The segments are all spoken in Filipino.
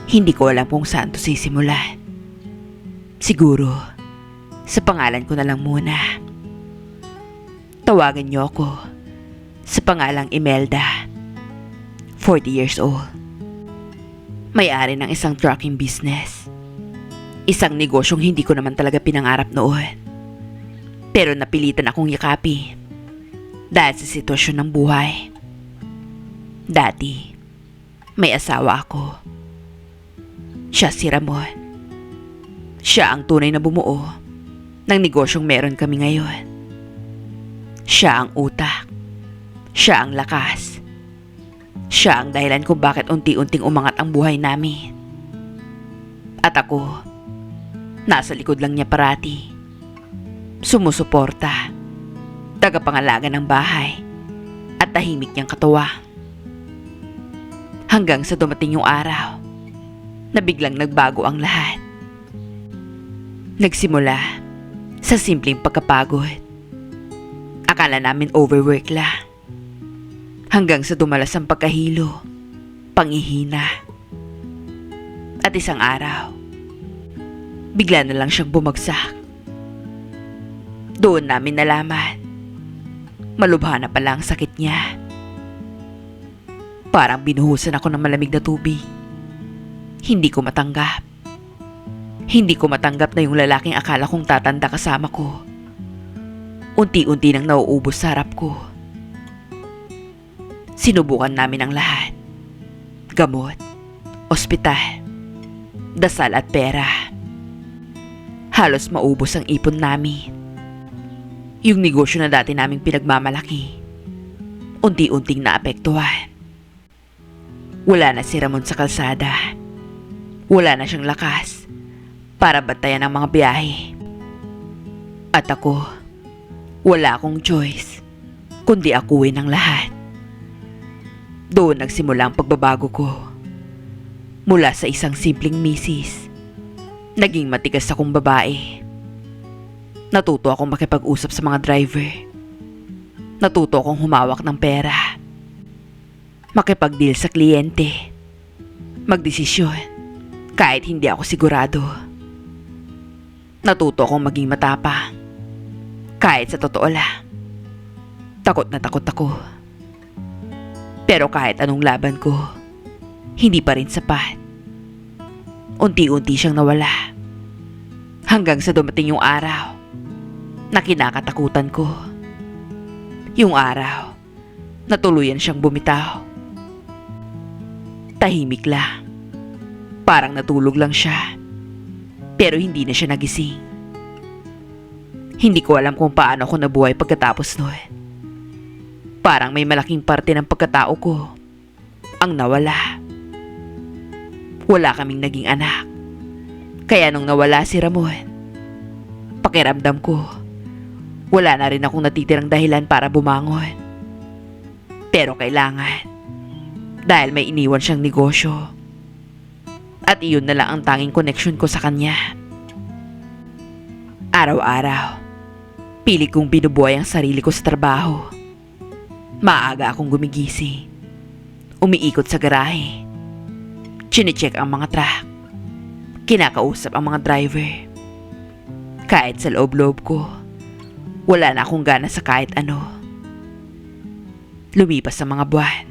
Hindi ko alam kung saan to sisimulan. Siguro, sa pangalan ko na lang muna. Tawagan niyo ako sa pangalang Imelda, 40 years old. May-ari ng isang trucking business. Isang negosyong hindi ko naman talaga pinangarap noon. Pero napilitan akong yakapin dahil sa sitwasyon ng buhay. Dati, may asawa ako. Siya si Ramon. Siya ang tunay na bumuo ng negosyong meron kami ngayon. Siya ang utak. Siya ang lakas. Siya ang dahilan kung bakit unti-unting umangat ang buhay namin. At ako, nasa likod lang niya parati. Sumusuporta, tagapangalaga ng bahay, at tahimik niyang katawa. Hanggang sa dumating yung araw na biglang nagbago ang lahat. Nagsimula sa simpleng pagkapagod. Akala namin overwork lang. Hanggang sa dumalas ang pagkahilo, panghihina. At isang araw, bigla na lang siyang bumagsak. Doon namin nalaman, malubha na pala ang sakit niya. Parang binuhusan ako ng malamig na tubig. Hindi ko matanggap. Hindi ko matanggap na yung lalaking akala kong tatanda kasama ko. Unti-unti nang nauubos sa harap ko. Sinubukan namin ang lahat. Gamot, ospital, dasal at pera. Halos maubos ang ipon namin. Yung negosyo na dati naming pinagmamalaki, unti-unting naapektuhan. Wala na si Ramon sa kalsada. Wala na siyang lakas para bantayan ang mga biyahe. At ako, wala akong choice kundi akuin ang lahat. Doon nagsimula ang pagbabago ko. Mula sa isang simpleng misis, naging matigas akong babae. Natuto akong makipag-usap sa mga driver. Natuto akong humawak ng pera. Makipag-deal sa kliyente. Magdesisyon kahit hindi ako sigurado. Natuto akong maging matapang kahit sa totoo lang. Takot na takot ako. Pero kahit anong laban ko, hindi pa rin sapat. Unti-unti siyang nawala. Hanggang sa dumating yung araw na kinakatakutan ko. Yung araw na tuluyan siyang bumitaw. Tahimik lang. Parang natulog lang siya. Pero hindi na siya nagising. Hindi ko alam kung paano ako nabuhay pagkatapos nun. Parang may malaking parte ng pagkatao ko ang nawala. Wala kaming naging anak. Kaya nung nawala si Ramon, pakiramdam ko, wala na rin akong natitirang dahilan para bumangon. Pero kailangan. Dahil may iniwan siyang negosyo. At iyon na lang ang tanging connection ko sa kanya. Araw-araw, pilit kong binubuhay ang sarili ko sa trabaho. Maaga akong gumigising. Umiikot sa garahe. Chinecheck ang mga truck. Kinakausap ang mga driver. Kahit sa loob-loob ko, wala na akong gana sa kahit ano. Lumipas ang mga buwan.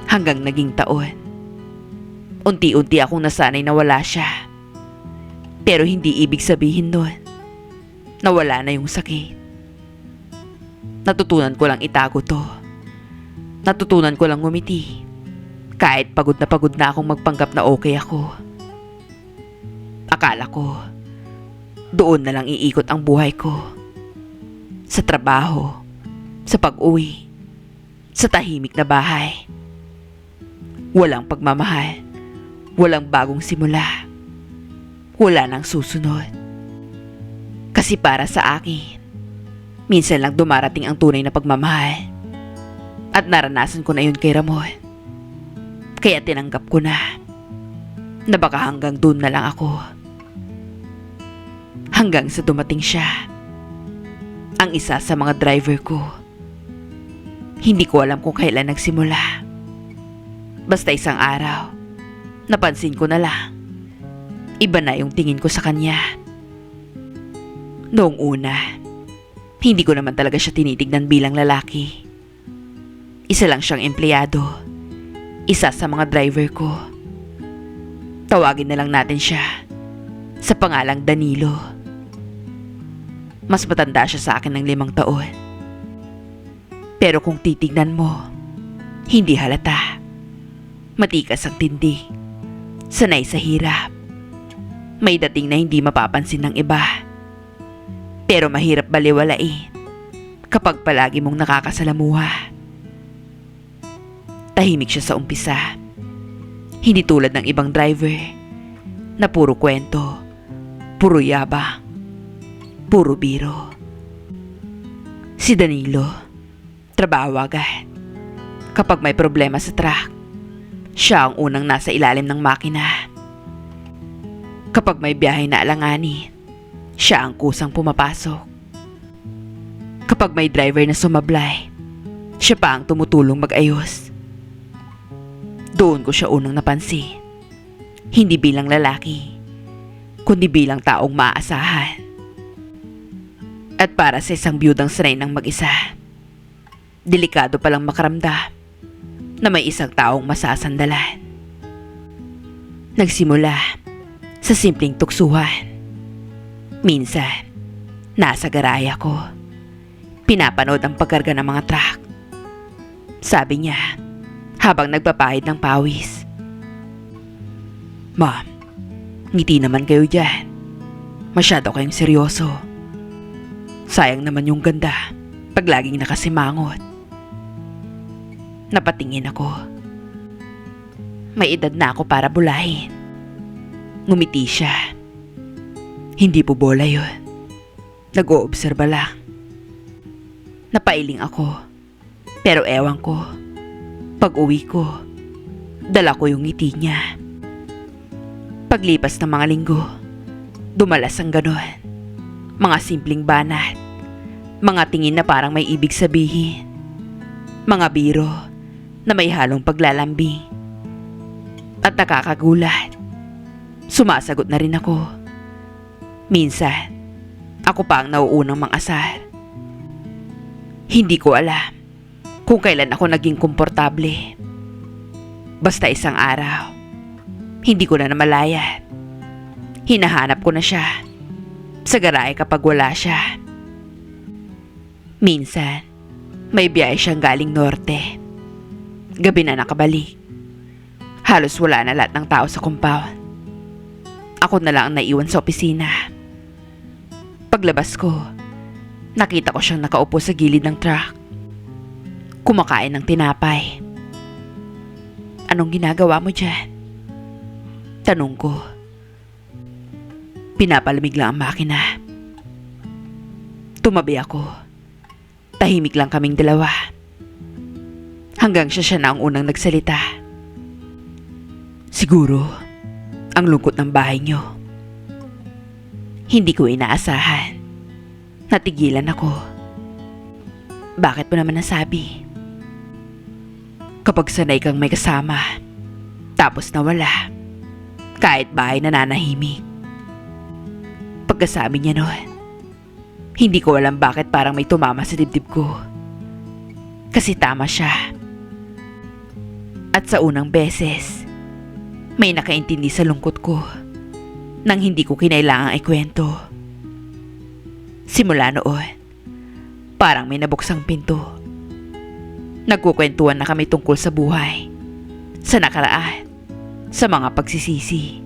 Hanggang naging taon. Unti-unti akong nasanay na wala siya. Pero hindi ibig sabihin nun na wala na yung sakit. Natutunan ko lang itago to. Natutunan ko lang ngumiti. Kahit pagod na akong magpanggap na okay ako. Akala ko, doon na lang iikot ang buhay ko. Sa trabaho, sa pag-uwi, sa tahimik na bahay. Walang pagmamahal, walang bagong simula, wala nang susunod. Kasi para sa akin, minsan lang dumarating ang tunay na pagmamahal. At naranasan ko na yun kay Ramon. Kaya tinanggap ko na baka hanggang doon na lang ako. Hanggang sa dumating siya, ang isa sa mga driver ko. Hindi ko alam kung kailan nagsimula. Basta isang araw, Napansin ko na lang, iba na yung tingin ko sa kanya. Noong una, hindi ko naman talaga siya tinitignan bilang lalaki. Isa lang siyang empleyado, isa sa mga driver ko. Tawagin na lang natin siya sa pangalang Danilo. Mas matanda siya sa akin ng 5 taon. Pero kung titignan mo, hindi halata. Matikas ang tindi, sanay sa hirap. May dating na hindi mapapansin ng iba. Pero mahirap baliwalain kapag palagi mong nakakasalamuha. Tahimik siya sa umpisa. Hindi tulad ng ibang driver na puro kwento, puro yabang, puro biro. Si Danilo, trabaho agad. Kapag may problema sa truck, siya ang unang nasa ilalim ng makina. Kapag may biyahe na alanganin, siya ang kusang pumapasok. Kapag may driver na sumablay, siya pa ang tumutulong mag-ayos. Doon ko siya unang napansin. Hindi bilang lalaki, kundi bilang taong maaasahan. At para sa isang biyudang sanay ng mag-isa, delikado palang makaramdam na may isang taong masasandalan. Nagsimula sa simpleng tuksuhan. Minsan, nasa garaya ko, pinapanood ang pagkarga ng mga truck. Sabi niya, habang nagpapahid ng pawis, "Ma'am, ngiti naman kayo dyan. Masyado kayong seryoso. Sayang naman yung ganda pag laging nakasimangot." Napatingin ako. May edad na ako para bulahin. Ngumiti siya. Hindi po bola yun. Nag-oobserba lang. Napailing ako. Pero ewan ko, pag uwi ko, dala ko yung ngiti niya. Paglipas ng mga linggo, dumalas ang ganon. Mga simpleng banat, mga tingin na parang may ibig sabihin, mga biro na may halong paglalambing. At nakakagulat, sumasagot na rin ako. Minsan, ako pa ang nauunang mang-asar. Hindi ko alam kung kailan ako naging komportable. Basta isang araw, hindi ko na namalayan. Hinahanap ko na siya sa garahe kapag wala siya. Minsan, may biyahe siyang galing norte. Gabi na nakabalik. Halos wala na lahat ng tao sa compound. Ako na lang ang naiwan sa opisina. Paglabas ko, nakita ko siyang nakaupo sa gilid ng truck, kumakain ng tinapay. "Anong ginagawa mo dyan?" tanong ko. Pinapalamig lang ang makina. Tumabi ako. Tahimik lang kaming dalawa. Hanggang siya na ang unang nagsalita. "Siguro, ang lungkot ng bahay niyo." Hindi ko inaasahan. Natigilan ako. "Bakit mo naman nasabi?" "Kapag sanay kang may kasama, tapos nawala, kahit bahay nananahimik." Pagkasabi niya noon, hindi ko alam bakit parang may tumama sa dibdib ko. Kasi tama siya. At sa unang beses, may nakaintindi sa lungkot ko nang hindi ko kinailangang ikwento. Simula noon, parang may nabuksang pinto. Nagkukwentuhan na kami tungkol sa buhay, sa nakaraan, sa mga pagsisisi,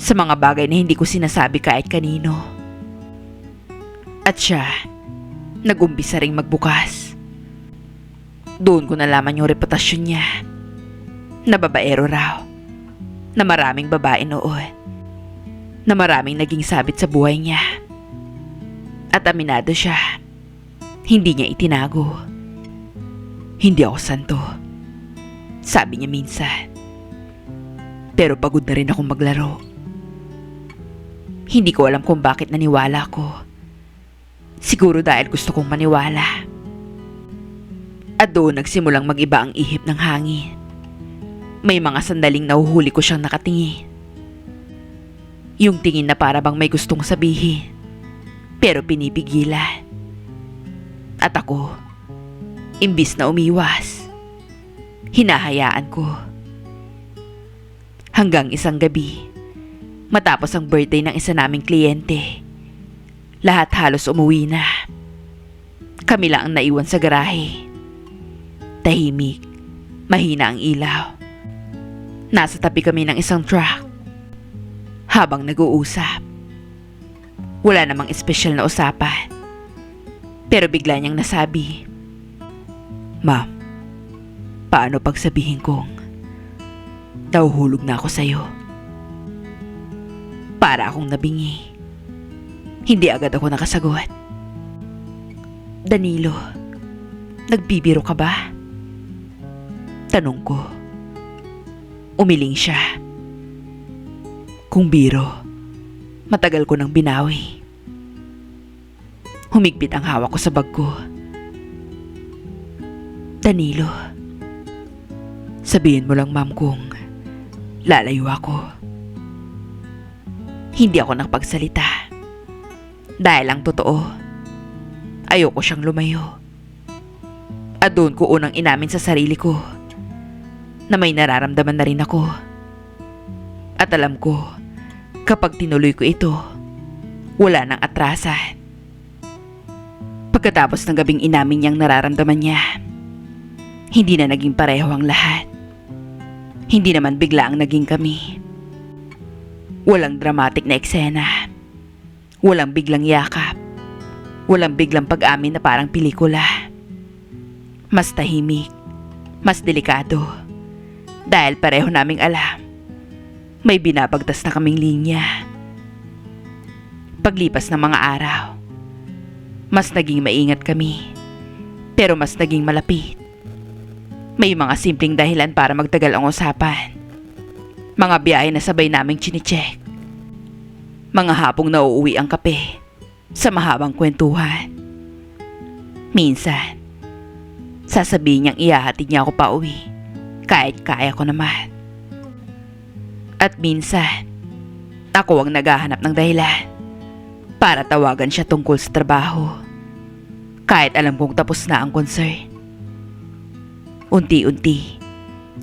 sa mga bagay na hindi ko sinasabi kahit kanino. At siya, nag-umpisa ring magbukas. Doon ko nalaman yung reputasyon niya, na babaero raw, na maraming babae noon, na maraming naging sabit sa buhay niya. At aminado siya, hindi niya itinago. "Hindi ako santo," sabi niya minsan. Pero pagod na rin akong maglaro. Hindi ko alam kung bakit naniwala ko. Siguro dahil gusto kong maniwala. At doon nagsimulang mag-iba ang ihip ng hangin. May mga sandaling nahuhuli ko siyang nakatingin. Yung tingin na para bang may gustong sabihin, pero pinipigilan. At ako, imbis na umiwas, hinahayaan ko. Hanggang isang gabi, matapos ang birthday ng isa naming kliyente, lahat halos umuwi na. Kami lang ang naiwan sa garahe. Tahimik, mahina ang ilaw. Nasa tabi kami ng isang truck. Habang nag-uusap, wala namang espesyal na usapan. Pero bigla niyang nasabi, "Ma'am, paano pag sabihin kong nahuhulog na ako sa'yo?" Para akong nabingi. Hindi agad ako nakasagot. "Danilo, nagbibiro ka ba?" Tanong ko. Umiling siya. Kung biro, matagal ko nang binawi. Humigpit ang hawak ko sa bag ko. "Danilo, sabihin mo lang ma'am kung lalayo ako." Hindi ako nakapagsalita. Dahil ang totoo, ayoko siyang lumayo. At doon ko unang inamin sa sarili ko na may nararamdaman na rin ako. At alam ko, kapag tinuloy ko ito, wala nang atrasan. Pagkatapos ng gabing inamin niyang nararamdaman niya, hindi na naging pareho ang lahat. Hindi naman bigla ang naging kami. Walang dramatic na eksena. Walang biglang yakap. Walang biglang pag-amin na parang pelikula. Mas tahimik, mas delikado. Dahil pareho naming alam, may binabagtas na kaming linya. Paglipas ng mga araw, mas naging maingat kami, pero mas naging malapit. May mga simpleng dahilan para magtagal ang usapan. Mga biyahe na sabay naming chinicheck. Mga hapong nauuwi ang kape sa mahabang kwentuhan. Minsan, sasabihin niyang ihahatid niya ako pa uwi kahit kaya ko naman. At minsan, ako ang naghahanap ng dahilan para tawagan siya tungkol sa trabaho. Kahit alam kong tapos na ang concern. Unti-unti,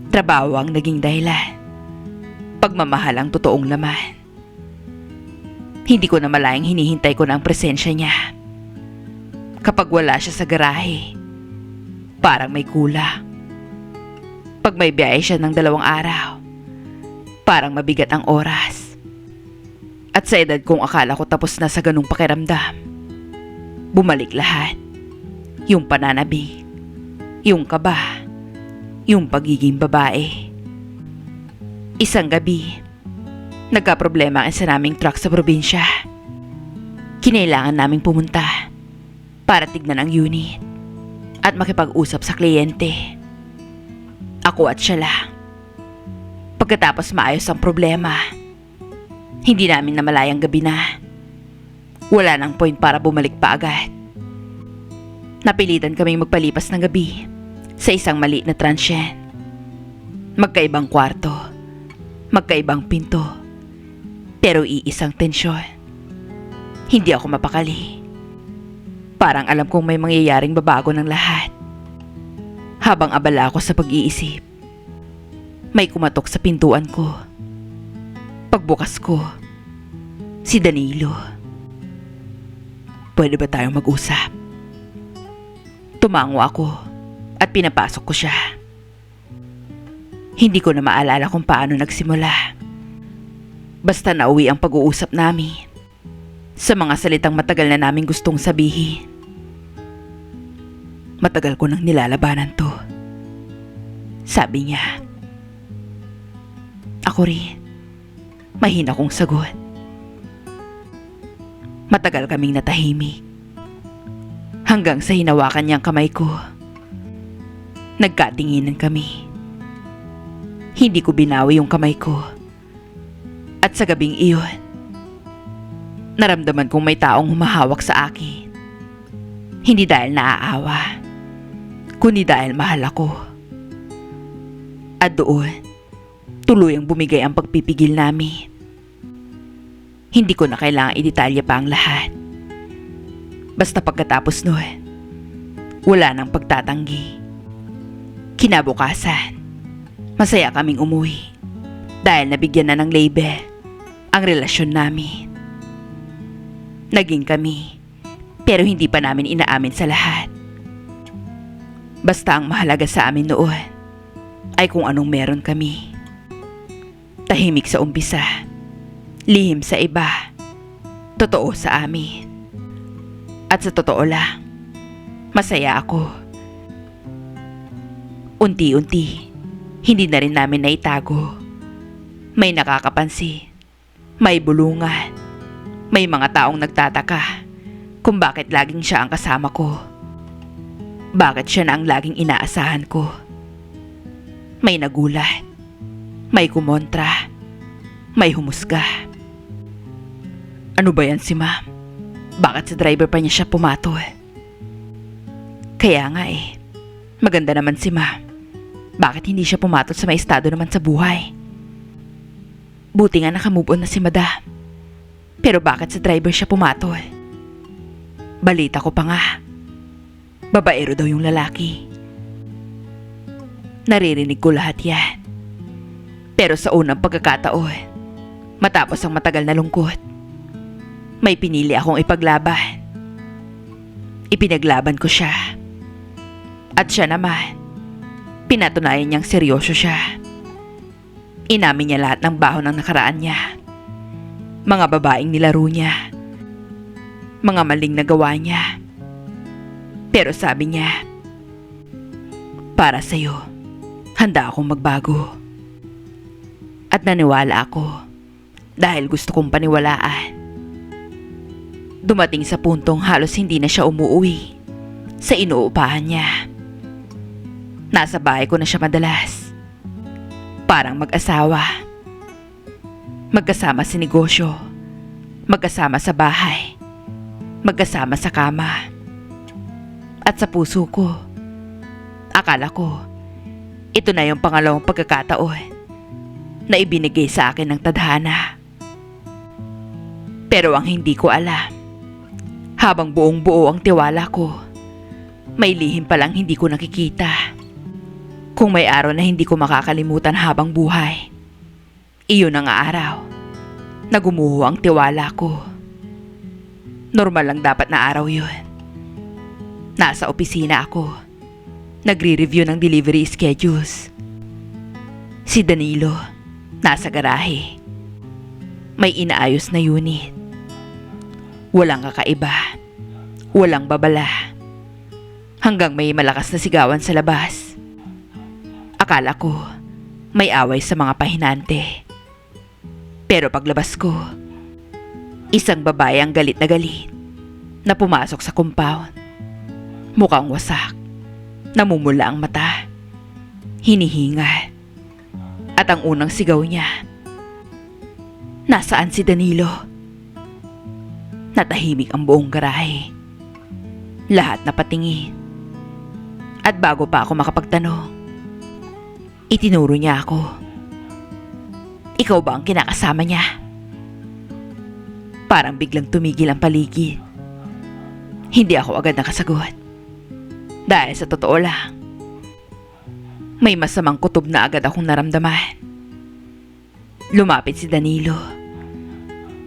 trabaho ang naging dahilan. Pagmamahal ang totoong laman. Hindi ko na malayang hinihintay ko na ang presensya niya. Kapag wala siya sa garahe, parang may kulang. Pag may biyahe siya ng 2 araw, parang mabigat ang oras. At sa edad kong akala ko tapos na sa ganung pakiramdam, bumalik lahat. Yung pananabik, yung kaba, yung pagiging babae. Isang gabi, nagka-problema ang isa naming truck sa probinsya. Kinailangan naming pumunta para tignan ang unit at makipag-usap sa kliyente. Ako at siya lang. Pagkatapos maayos ang problema, hindi namin namalayang gabi na. Wala nang point para bumalik pa agad. Napilitan kaming magpalipas ng gabi sa isang maliit na transient. Magkaibang kwarto, magkaibang pinto, pero iisang tensyon. Hindi ako mapakali. Parang alam kong may mangyayaring babago ng lahat. Habang abala ako sa pag-iisip, may kumatok sa pintuan ko. Pagbukas ko, si Danilo. "Pwede ba tayong mag-usap?" Tumango ako at pinapasok ko siya. Hindi ko na maalala kung paano nagsimula. Basta nauwi ang pag-uusap namin sa mga salitang matagal na namin gustong sabihin. "Matagal ko nang nilalabanan to," sabi niya. Ako rin. Mahina kong sagot. Matagal kaming natahimik. Hanggang sa hinawakan niyang kamay ko. Nagkatinginan kami. Hindi ko binawi yung kamay ko. At sa gabing iyon, naramdaman kong may taong humahawak sa akin. Hindi dahil naaawa, kundi dahil mahal ako. At doon, Tuluyang bumigay ang pagpipigil namin. Hindi ko na kailangang idetalya pa ang lahat. Basta pagkatapos nun, wala nang pagtatanggi. Kinabukasan, masaya kaming umuwi dahil nabigyan na ng label ang relasyon namin. Naging kami, pero hindi pa namin inaamin sa lahat. Basta ang mahalaga sa amin noon ay kung anong meron kami. Tahimik sa umpisa, lihim sa iba, totoo sa amin. At sa totoo lang, masaya ako. Unti-unti, hindi na rin namin naitago. May nakakapansin, may bulungan, may mga taong nagtataka kung bakit laging siya ang kasama ko. Bakit siya na ang laging inaasahan ko. May nagulat, may kumontra, may humusga. Ano ba yan si ma'am? Bakit sa driver pa niya siya pumatol? Kaya nga maganda naman si ma'am. Bakit hindi siya pumatol sa may estado naman sa buhay? Buti nga nakamove on na si madam. Pero bakit sa driver siya pumatol? Balita ko pa nga, babaero daw yung lalaki. Naririnig ko lahat yan. Pero sa unang pagkakataon, matapos ang matagal na lungkot, may pinili akong ipaglaban. Ipinaglaban ko siya. At siya naman, pinatunayan niyang seryoso siya. Inamin niya lahat ng baho ng nakaraan niya. Mga babaeng nilaro niya. Mga maling nagawa niya. Pero sabi niya, para sa'yo, handa akong magbago. At naniwala ako dahil gusto kong paniwalaan. Dumating sa puntong halos hindi na siya umuwi sa inuupahan niya. Nasa bahay ko na siya madalas. Parang mag-asawa. Magkasama sa negosyo. Magkasama sa bahay. Magkasama sa kama. At sa puso ko, akala ko, ito na yung pangalawang pagkakataon na ibinigay sa akin ng tadhana. Pero ang hindi ko alam, habang buong buo ang tiwala ko, may lihim palang hindi ko nakikita. Kung may araw na hindi ko makakalimutan habang buhay, iyon ang araw na gumuho ang tiwala ko. Normal lang dapat na araw yun. Nasa opisina ako, nagre-review ng delivery schedules. Si Danilo, nasa garahe. May inaayos na unit. Walang kakaiba. Walang babala. Hanggang may malakas na sigawan sa labas. Akala ko, may away sa mga pahinante. Pero paglabas ko, isang babae ang galit na pumasok sa compound. Mukhang wasak. Namumula ang mata. Hinihingal. At ang unang sigaw niya, nasaan si Danilo? Natahimik ang buong garahe. Lahat napatingin. At bago pa ako makapagtanong, itinuro niya ako. Ikaw ba ang kinakasama niya? Parang biglang tumigil ang paligid. Hindi ako agad nakasagot. Dahil sa totoo lang, may masamang kutob na agad akong naramdaman. Lumapit si Danilo.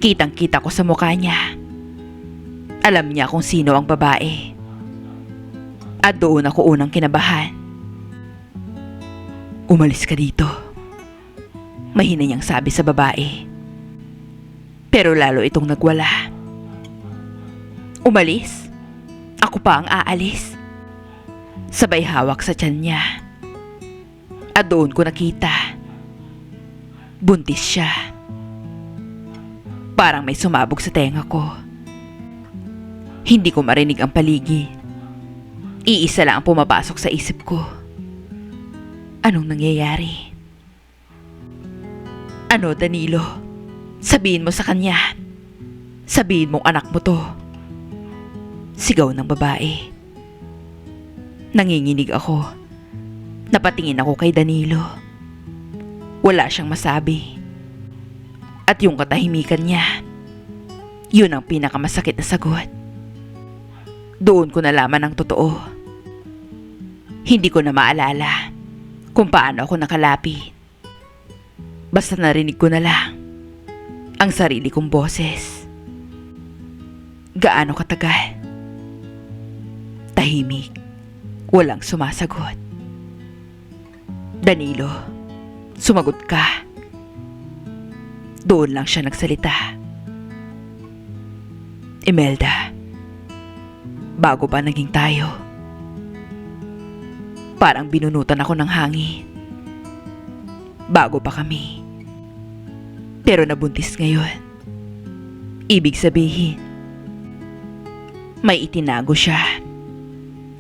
Kitang-kita ko sa mukha niya. Alam niya kung sino ang babae. At doon ako unang kinabahan. Umalis ka dito. Mahina niyang sabi sa babae. Pero lalo itong nagwala. Umalis? Ako pa ang aalis. Sabay hawak sa tiyan niya. At doon ko nakita, buntis siya. Parang may sumabog sa tenga ko. Hindi ko marinig ang paligid. Iisa lang ang pumapasok sa isip ko. Anong nangyayari? Ano, Danilo? Sabihin mo sa kanya. Sabihin mong anak mo to. Sigaw ng babae. Nanginginig ako. Napatingin ako kay Danilo. Wala siyang masabi. At yung katahimikan niya, yun ang pinakamasakit na sagot. Doon ko nalaman ang totoo. Hindi ko na maalala kung paano ako nakalapit. Basta narinig ko na lang ang sarili kong boses. Gaano katagal? Tahimik. Walang sumasagot. Danilo, sumagot ka. Doon lang siya nagsalita. Imelda, bago pa naging tayo, parang binunutan ako ng hangin. Bago pa kami, pero nabuntis ngayon. Ibig sabihin, may itinago siya.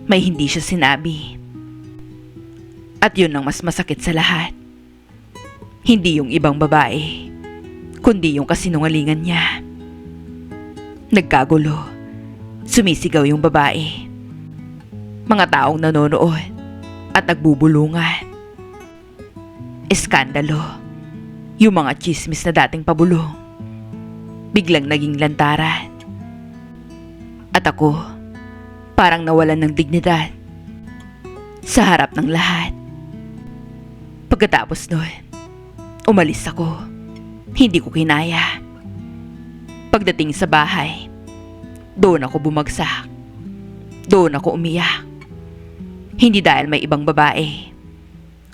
May hindi siya sinabi. At yun ang mas masakit sa lahat. Hindi yung ibang babae, kundi yung kasinungalingan niya. Nagkagulo. Sumisigaw yung babae. Mga taong nanonood at nagbubulungan. Eskandalo. Yung mga chismis na dating pabulong, biglang naging lantaran. At ako, parang nawalan ng dignidad sa harap ng lahat. Pagkatapos nun, umalis ako. Hindi ko kinaya. Pagdating sa bahay, doon ako bumagsak. Doon ako umiyak. Hindi dahil may ibang babae,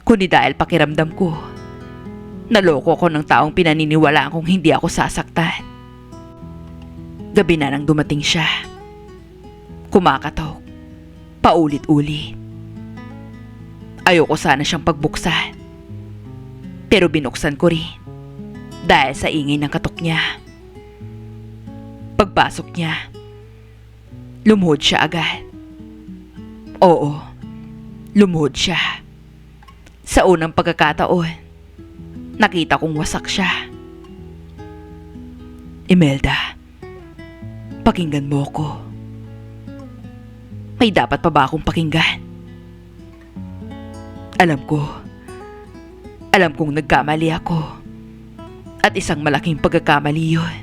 kundi dahil pakiramdam ko, naloko ko ng taong pinaniniwalaan kong hindi ako sasaktan. Gabi na nang dumating siya. Kumakatok. Paulit-ulit. Ayoko sana siyang pagbuksan. Pero binuksan ko rin dahil sa ingay ng katok niya. Pagpasok niya, lumuhod siya agad. Oo, lumuhod siya. Sa unang pagkakataon, nakita kong wasak siya. Imelda, pakinggan mo ko. May dapat pa ba akong pakinggan? Alam kong nagkamali ako. At isang malaking pagkakamali yun.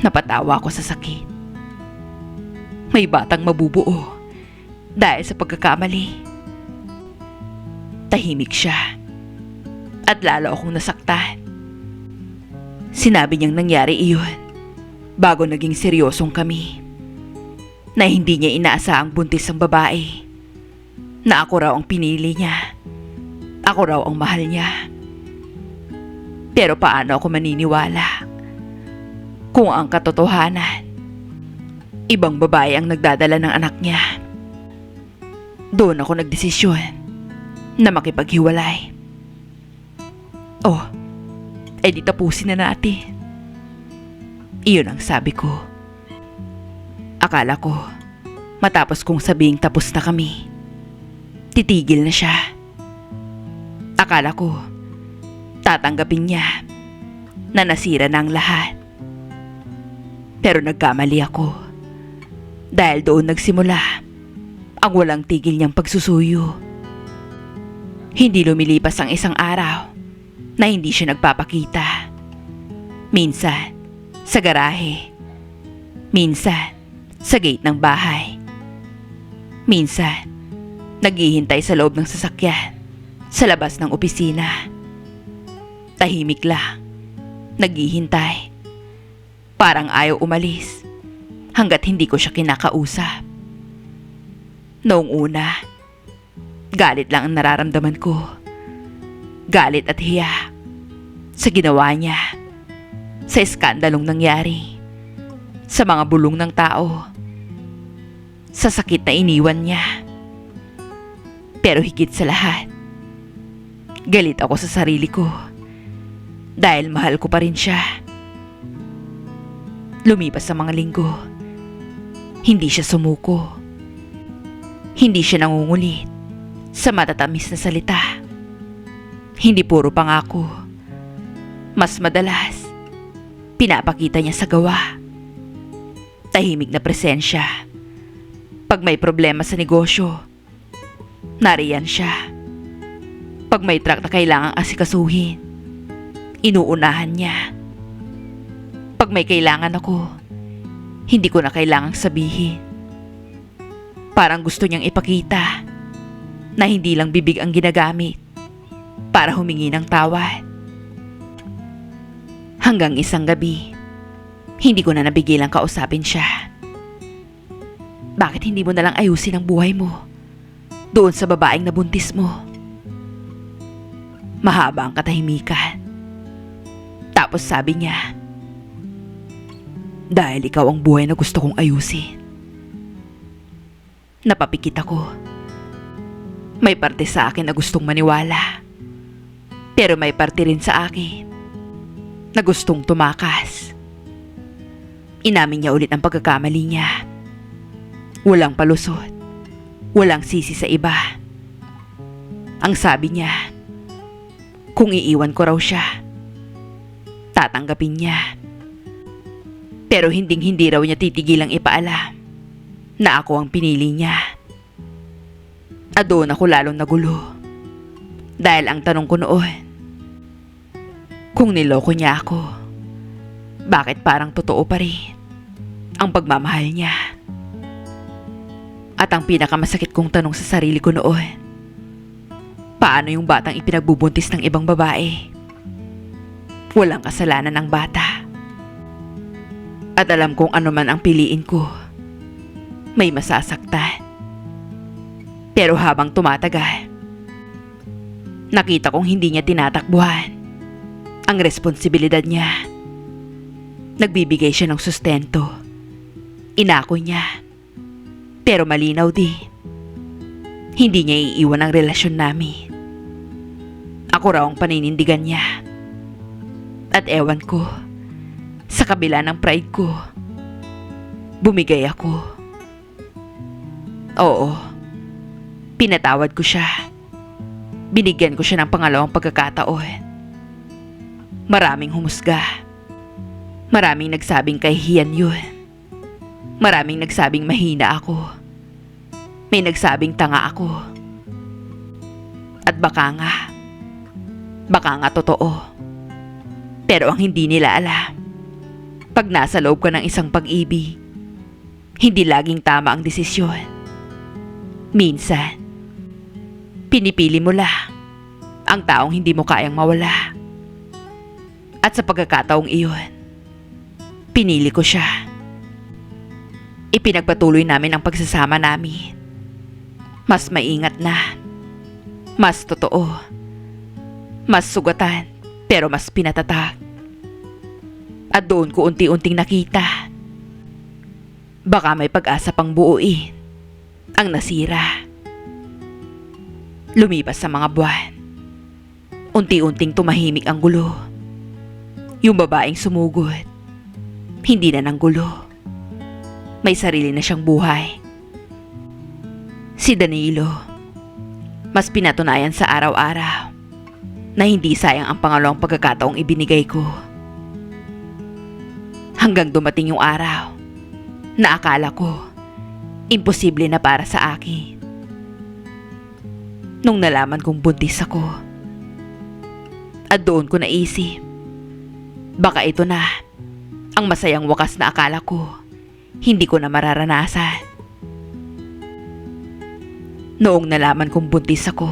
Napatawa ako sa sakit. May batang mabubuo dahil sa pagkakamali. Tahimik siya. At lalo akong nasaktan. Sinabi niyang nangyari iyon bago naging seryosong kami. Na hindi niya inaasahang buntis ang babae. Na ako raw ang pinili niya. Ako raw ang mahal niya. Pero paano ako maniniwala kung ang katotohanan, ibang babae ang nagdadala ng anak niya? Doon ako nagdesisyon na makipaghiwalay. Oh, edi tapusin na natin. Iyon ang sabi ko. Akala ko, matapos kong sabing tapos na kami, titigil na siya. Akala ko, tatanggapin niya na nasira na ang lahat. Pero nagkamali ako. Dahil doon nagsimula ang walang tigil niyang pagsusuyo. Hindi lumilipas ang isang araw na hindi siya nagpapakita. Minsan, sa garahe. Minsan, sa gate ng bahay. Minsan, naghihintay sa loob ng sasakyan, sa labas ng opisina. Tahimik lang, naghihintay. Parang ayaw umalis, hanggat hindi ko siya kinakausap. Noong una, galit lang ang nararamdaman ko. Galit at hiya sa ginawa niya, sa iskandalong nangyari, sa mga bulong ng tao, sa sakit na iniwan niya. Pero higit sa lahat, galit ako sa sarili ko dahil mahal ko pa rin siya. Lumipas sa mga linggo, hindi siya sumuko. Hindi siya nangungulit sa matatamis na salita. Hindi puro pangako. Mas madalas, pinapakita niya sa gawa. Tahimik na presensya. Pag may problema sa negosyo, nariyan siya. Pag may truck na kailangang asikasuhin, inuunahan niya. Pag may kailangan ako, hindi ko na kailangang sabihin. Parang gusto niyang ipakita na hindi lang bibig ang ginagamit para humingi ng tawad. Hanggang isang gabi, hindi ko na nabigilang kausapin siya. Bakit hindi mo nalang ayusin ang buhay mo doon sa babaeng nabuntis mo? Mahaba ang katahimikan. Tapos sabi niya, dahil ikaw ang buhay na gusto kong ayusin. Napapikit ako. May parte sa akin na gustong maniwala. Pero may parte rin sa akin na gustong tumakas. Inamin niya ulit ang pagkakamali niya. Walang palusot. Walang sisi sa iba. Ang sabi niya, kung iiwan ko raw siya, tatanggapin niya. Pero hindi raw niya titigilang ipaalam na ako ang pinili niya. At doon ako lalong nagulo. Dahil ang tanong ko noon, kung niloko niya ako, bakit parang totoo pa rin ang pagmamahal niya? At ang pinakamasakit kong tanong sa sarili ko noon, paano yung batang ipinagbubuntis ng ibang babae? Walang kasalanan ng bata. At alam kong ano man ang piliin ko, may masasaktan. Pero habang tumatagal, nakita kong hindi niya tinatakbuhan ang responsibilidad niya. Nagbibigay siya ng sustento. Inako niya. Pero malinaw di, hindi niya iiwan ang relasyon namin. Ako raw ang paninindigan niya. At ewan ko, sa kabila ng pride ko, bumigay ako. Oo, pinatawad ko siya. Binigyan ko siya ng pangalawang pagkakataon. Maraming humusga. Maraming nagsabing kahihiyan yun. Maraming nagsabing mahina ako. May nagsabing tanga ako. At baka nga totoo. Pero ang hindi nila alam, pag nasa loob ka ng isang pag-ibig, hindi laging tama ang desisyon. Minsan, pinipili mo lang ang taong hindi mo kayang mawala. At sa pagkakataong iyon, pinili ko siya. Ipinagpatuloy namin ang pagsasama namin. Mas maingat na. Mas totoo. Mas sugatan, pero mas pinatatag. At doon ko unti-unting nakita, baka may pag-asa pang buuin ang nasira. Lumipas sa mga buwan. Unti-unting tumahimik ang gulo. Yung babaeng sumugod, hindi na ng gulo. May sarili na siyang buhay. Si Danilo, mas pinatunayan sa araw-araw na hindi sayang ang pangalawang pagkakataong ibinigay ko. Hanggang dumating yung araw na akala ko imposible na para sa akin. Nung nalaman kong buntis ako, at doon ko naisip, baka ito na ang masayang wakas na akala ko hindi ko na mararanasan. Noong nalaman kong buntis ako,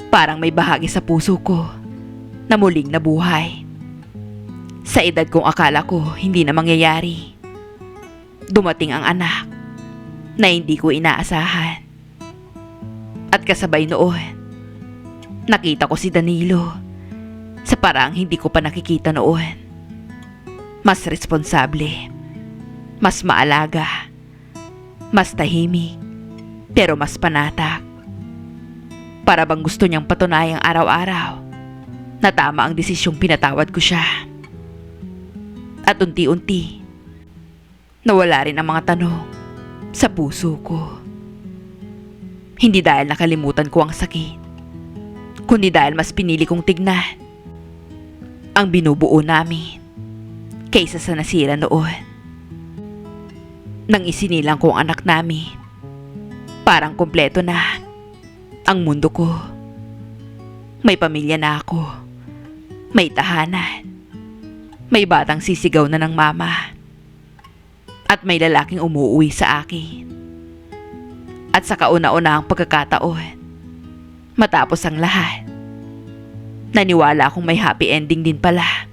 parang may bahagi sa puso ko na muling nabuhay. Sa edad kong akala ko hindi na mangyayari, dumating ang anak na hindi ko inaasahan. At kasabay noon, nakita ko si Danilo sa paraang hindi ko pa nakikita noon. Mas responsable, mas maalaga, mas tahimik, pero mas panatag. Para bang gusto niyang patunayang araw-araw na tama ang desisyong pinatawad ko siya. At unti-unti, nawala rin ang mga tanong sa puso ko. Hindi dahil nakalimutan ko ang sakit, kundi dahil mas pinili kong tignan ang binubuo namin kaysa sa nasira noon. Nang isinilang ko ang anak namin, parang kompleto na ang mundo ko. May pamilya na ako. May tahanan. May batang sisigaw na ng mama. At may lalaking umuuwi sa akin. At sa kauna-unahang pagkakataon, matapos ang lahat, naniwala akong may happy ending din pala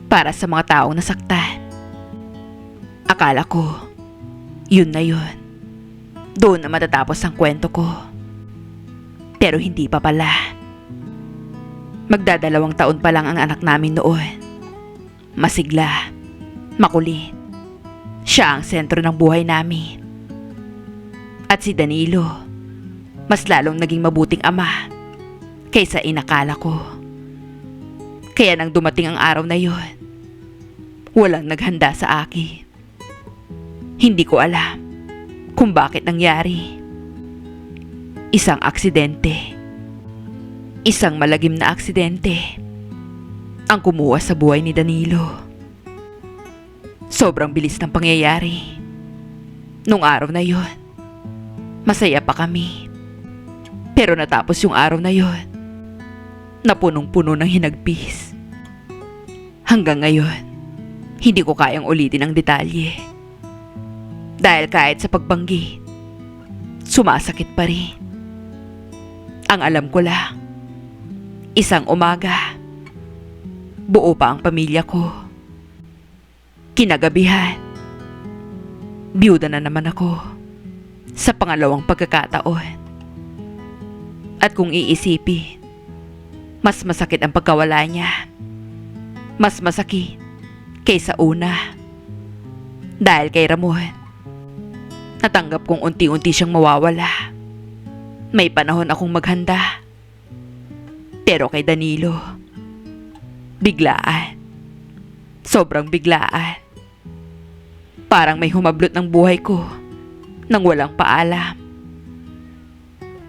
para sa mga taong nasaktan. Akala ko, yun na yun. Doon na matatapos ang kwento ko. Pero hindi pa pala. Magdadalawang taon pa lang ang anak namin noon. Masigla, makulit. Siya ang sentro ng buhay namin. At si Danilo, mas lalong naging mabuting ama kaysa inakala ko. Kaya nang dumating ang araw na yon, walang naghanda sa akin. Hindi ko alam kung bakit nangyari. Isang aksidente. Isang malagim na aksidente ang kumuha sa buhay ni Danilo. Sobrang bilis ng pangyayari. Nung araw na yon, masaya pa kami. Pero natapos yung araw na yon, na punong-puno ng hinagpis. Hanggang ngayon, hindi ko kayang ulitin ang detalye. Dahil kahit sa pagbanggit, sumasakit pa rin. Ang alam ko lang, isang umaga, buo pa ang pamilya ko. Kinagabihan, biyuda na naman ako sa pangalawang pagkakataon. At kung iisipin, mas masakit ang pagkawala niya. Mas masakit kaysa una. Dahil kay Ramon, natanggap kong unti-unti siyang mawawala. May panahon akong maghanda. Pero kay Danilo, biglaan. Sobrang biglaan. Parang may humablot ng buhay ko nang walang paalam.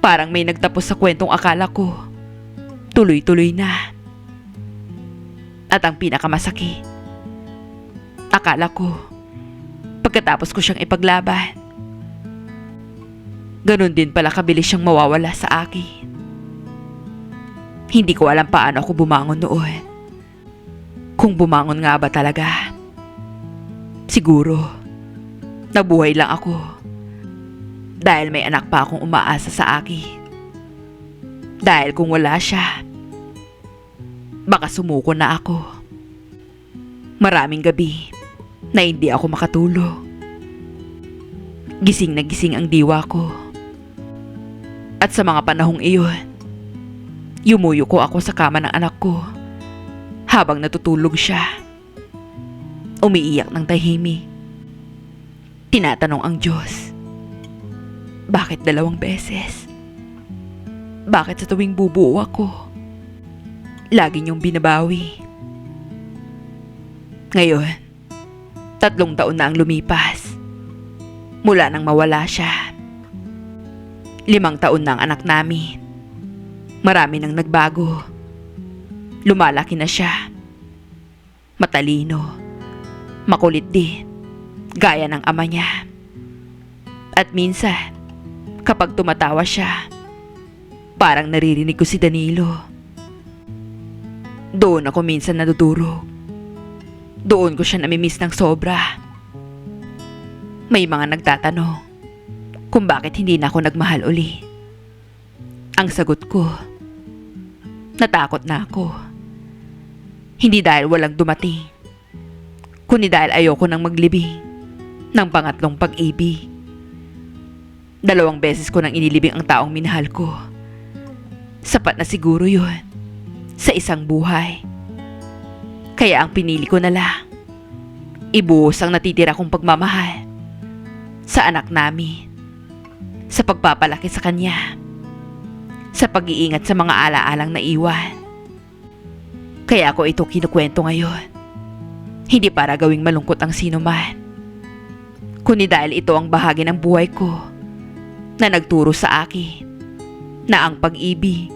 Parang may nagtapos sa kwentong akala ko tuloy-tuloy na. At ang pinakamasakit, akala ko pagkatapos ko siyang ipaglaban, ganun din pala kabilis siyang mawawala sa akin. Hindi ko alam paano ako bumangon noon. Kung bumangon nga ba talaga. Siguro, nabuhay lang ako dahil may anak pa akong umaasa sa akin. Dahil kung wala siya, baka sumuko na ako. Maraming gabi na hindi ako makatulog. Gising na gising ang diwa ko. At sa mga panahong iyon, yumuyuko ako sa kama ng anak ko habang natutulog siya. Umiiyak ng tahimik. Tinatanong ang Diyos, bakit 2 beses? Bakit sa tuwing bubuo ako, lagi niyong binabawi? Ngayon, 3 taon na ang lumipas mula nang mawala siya. 5 taon na ang anak namin. Marami nang nagbago. Lumalaki na siya. Matalino. Makulit din, gaya ng ama niya. At minsan, kapag tumatawa siya, parang naririnig ko si Danilo. Doon ako minsan nadudurog. Doon ko siya namimiss ng sobra. May mga nagtatanong kung bakit hindi na ako nagmahal uli. Ang sagot ko, natakot na ako. Hindi dahil walang dumating, kundi dahil ayoko nang maglibing ng pangatlong pag-ibig. 2 beses ko nang inilibing ang taong minahal ko. Sapat na siguro yun sa isang buhay. Kaya ang pinili ko na lang, ibuhos ang natitira kong pagmamahal sa anak namin, sa pagpapalaki sa kanya, sa pag-iingat sa mga alaalang naiwan. Kaya ako ito kinukwento ngayon. Hindi para gawing malungkot ang sino man, kundi dahil ito ang bahagi ng buhay ko na nagturo sa akin na ang pag-ibig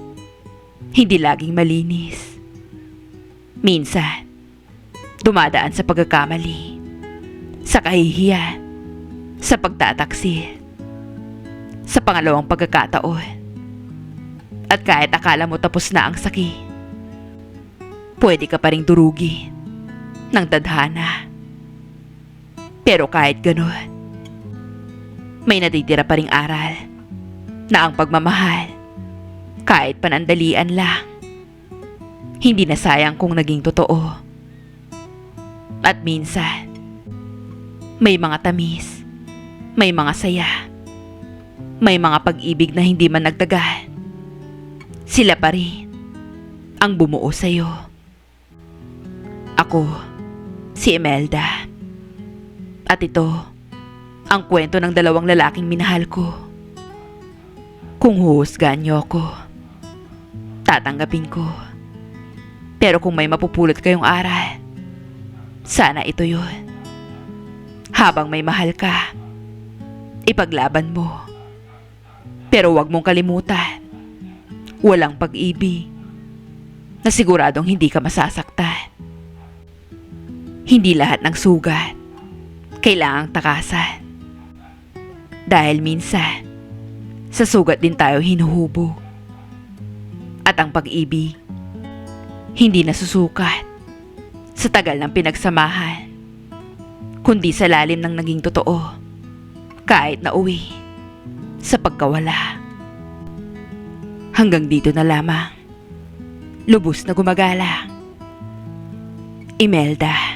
hindi laging malinis. Minsan, dumadaan sa pagkakamali, sa kahihiyan, sa pagtataksil. Sa pangalawang pagkakataon, At kahit akala mo tapos na ang sakit, pwede ka pa ring durugi ng tadhana. Pero kahit ganun, may natitira pa ring aral na ang pagmamahal, kahit panandalian lang, hindi na sayang kung naging totoo. At minsan, may mga tamis, may mga saya, may mga pag-ibig na hindi man nagtagal. Sila pa rin ang bumuo sa'yo. Ako, si Imelda. At ito, ang kwento ng dalawang lalaking minahal ko. Kung huhusgahan niyo ako, tatanggapin ko. Pero kung may mapupulot kayong aral, sana ito yun. Habang may mahal ka, ipaglaban mo. Pero huwag mong kalimutan, walang pag-ibig na siguradong hindi ka masasaktan. Hindi lahat ng sugat kailangang takasan. Dahil minsan, sa sugat din tayo hinuhubog. At ang pag-ibig, hindi nasusukat sa tagal ng pinagsamahan, kundi sa lalim ng naging totoo, kahit na uwi sa pagkawala. Hanggang dito na lamang. Lubos na gumagala. Imelda.